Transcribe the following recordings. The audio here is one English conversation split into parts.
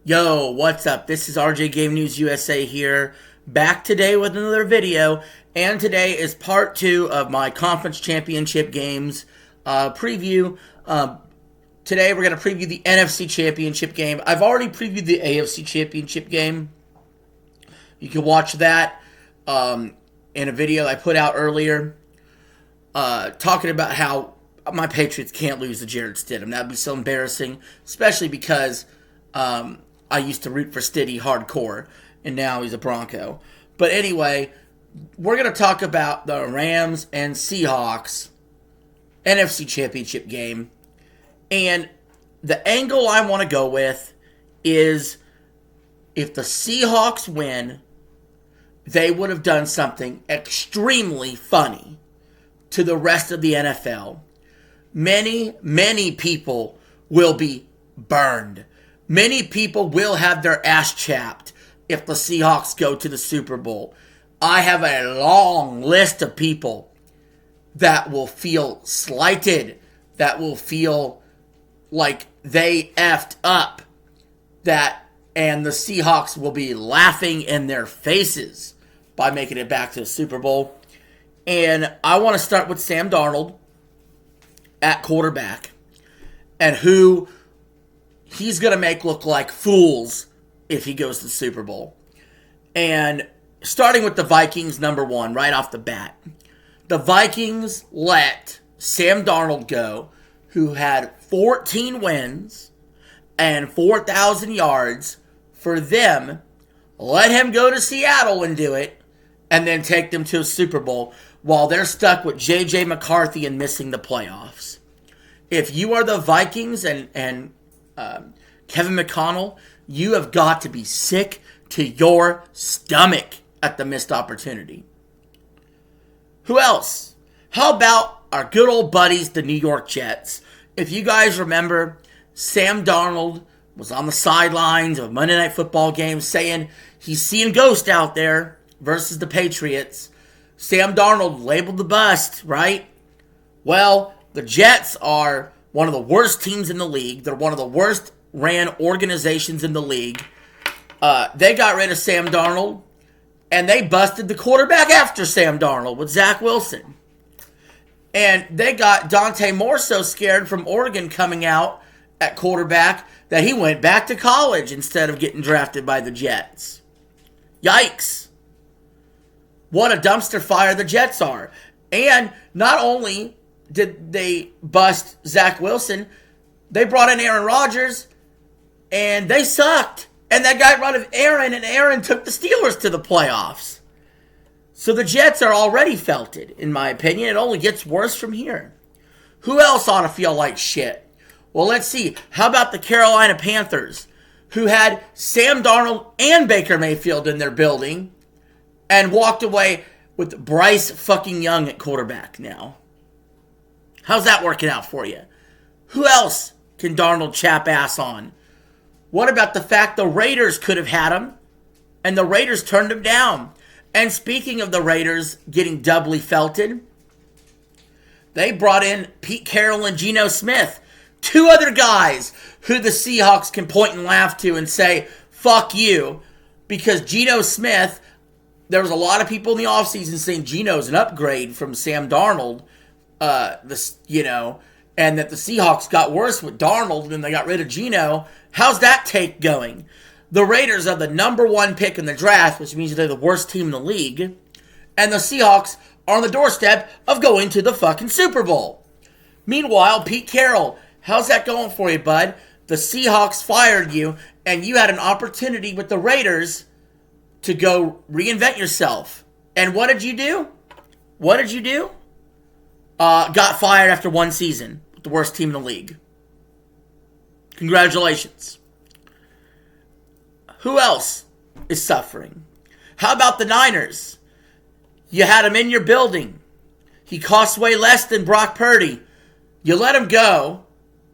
Yo, what's up? This is RJ Game News USA here, back today with another video, and today is part 2 of my conference championship games preview. Today we're going to preview the NFC championship game. I've already previewed the AFC championship game. You can watch that in a video I put out earlier, talking about how my Patriots can't lose to Jarrett Stidham. That would be so embarrassing, especially because I used to root for Stiddy hardcore, and now he's a Bronco. But anyway, we're going to talk about the Rams and Seahawks NFC championship game. And the angle I want to go with is if the Seahawks win, they would have done something extremely funny to the rest of the NFL. Many people will be burned. Many people will have their ass chapped if the Seahawks go to the Super Bowl. I have a long list of people that will feel slighted, that will feel like they effed up, and the Seahawks will be laughing in their faces by making it back to the Super Bowl. And I want to start with Sam Darnold at quarterback and who he's going to make look like fools if he goes to the Super Bowl. And starting with the Vikings, number one, right off the bat. The Vikings let Sam Darnold go, who had 14 wins and 4,000 yards, for them. Let him go to Seattle and do it, and then take them to a Super Bowl while they're stuck with J.J. McCarthy and missing the playoffs. If you are the Vikings and Kevin McConnell, you have got to be sick to your stomach at the missed opportunity. Who else? How about our good old buddies, the New York Jets? If you guys remember, Sam Darnold was on the sidelines of a Monday Night Football game saying he's seeing ghosts out there versus the Patriots. Sam Darnold labeled the bust, right? Well, the Jets are one of the worst teams in the league. They're one of the worst ran organizations in the league. They got rid of Sam Darnold, and they busted the quarterback after Sam Darnold with Zach Wilson. And they got Dante Moore so scared from Oregon coming out at quarterback that he went back to college instead of getting drafted by the Jets. Yikes. What a dumpster fire the Jets are. And not only did they bust Zach Wilson, they brought in Aaron Rodgers, and they sucked. And that got rid of Aaron, and Aaron took the Steelers to the playoffs. So the Jets are already felted, in my opinion. It only gets worse from here. Who else ought to feel like shit? Well, let's see. How about the Carolina Panthers, who had Sam Darnold and Baker Mayfield in their building and walked away with Bryce fucking Young at quarterback now? How's that working out for you? Who else can Darnold chap ass on? What about the fact the Raiders could have had him, and the Raiders turned him down? And speaking of the Raiders getting doubly felted, they brought in Pete Carroll and Geno Smith, two other guys who the Seahawks can point and laugh to and say, fuck you. Because Geno Smith, there was a lot of people in the offseason saying Geno's an upgrade from Sam Darnold, and that the Seahawks got worse with Darnold and then they got rid of Geno. How's that take going? The Raiders are the number one pick in the draft, which means they're the worst team in the league. And the Seahawks are on the doorstep of going to the fucking Super Bowl. Meanwhile, Pete Carroll, how's that going for you, bud? The Seahawks fired you, and you had an opportunity with the Raiders to go reinvent yourself. And what did you do? Got fired after one season with the worst team in the league. Congratulations. Who else is suffering? How about the Niners? You had him in your building. He costs way less than Brock Purdy. You let him go.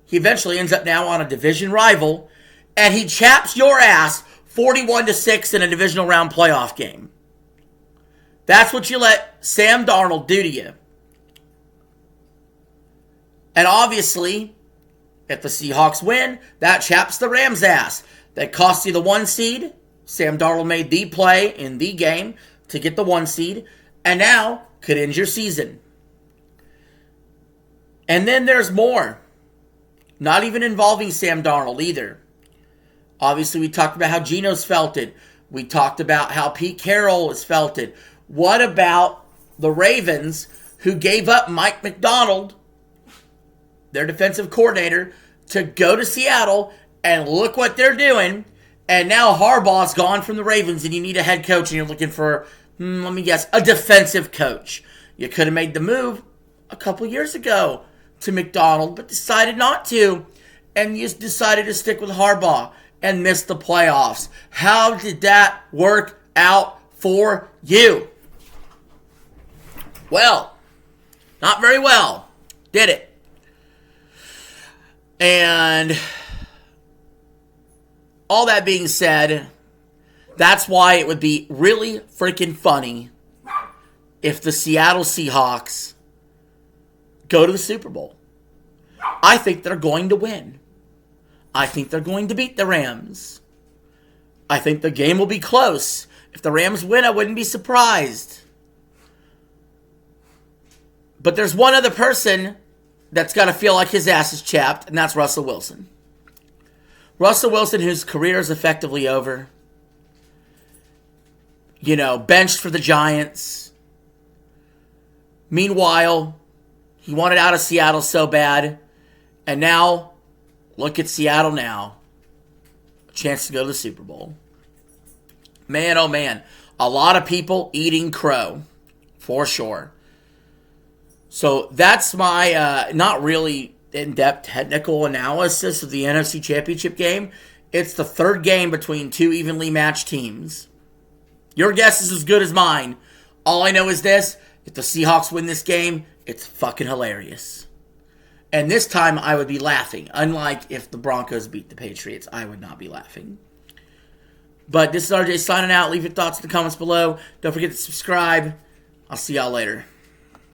He eventually ends up now on a division rival, and he chaps your ass 41-6 in a divisional round playoff game. That's what you let Sam Darnold do to you. And obviously, if the Seahawks win, that chaps the Rams' ass. that cost you the 1 seed. Sam Darnold made the play in the game to get the 1 seed, and now could end your season. And then there's more. Not even involving Sam Darnold either. Obviously, we talked about how Geno's felt it. We talked about how Pete Carroll has felt it. What about the Ravens, who gave up Mike McDonald, their defensive coordinator, to go to Seattle, and look what they're doing. And now Harbaugh's gone from the Ravens, and you need a head coach, and you're looking for, let me guess, a defensive coach. You could have made the move a couple years ago to McDonald, but decided not to. And you decided to stick with Harbaugh and miss the playoffs. How did that work out for you? Well, not very well, did it? And all that being said, that's why it would be really freaking funny if the Seattle Seahawks go to the Super Bowl. I think they're going to win. I think they're going to beat the Rams. I think the game will be close. If the Rams win, I wouldn't be surprised. But there's one other person that's got to feel like his ass is chapped, and that's Russell Wilson. Russell Wilson, whose career is effectively over. Benched for the Giants. Meanwhile, he wanted out of Seattle so bad. And now, look at Seattle now. A chance to go to the Super Bowl. Man, oh man. A lot of people eating crow. For sure. So that's my not really in-depth technical analysis of the NFC Championship game. It's the third game between two evenly matched teams. Your guess is as good as mine. All I know is this. If the Seahawks win this game, it's fucking hilarious. And this time I would be laughing. Unlike if the Broncos beat the Patriots, I would not be laughing. But this is RJ signing out. Leave your thoughts in the comments below. Don't forget to subscribe. I'll see y'all later.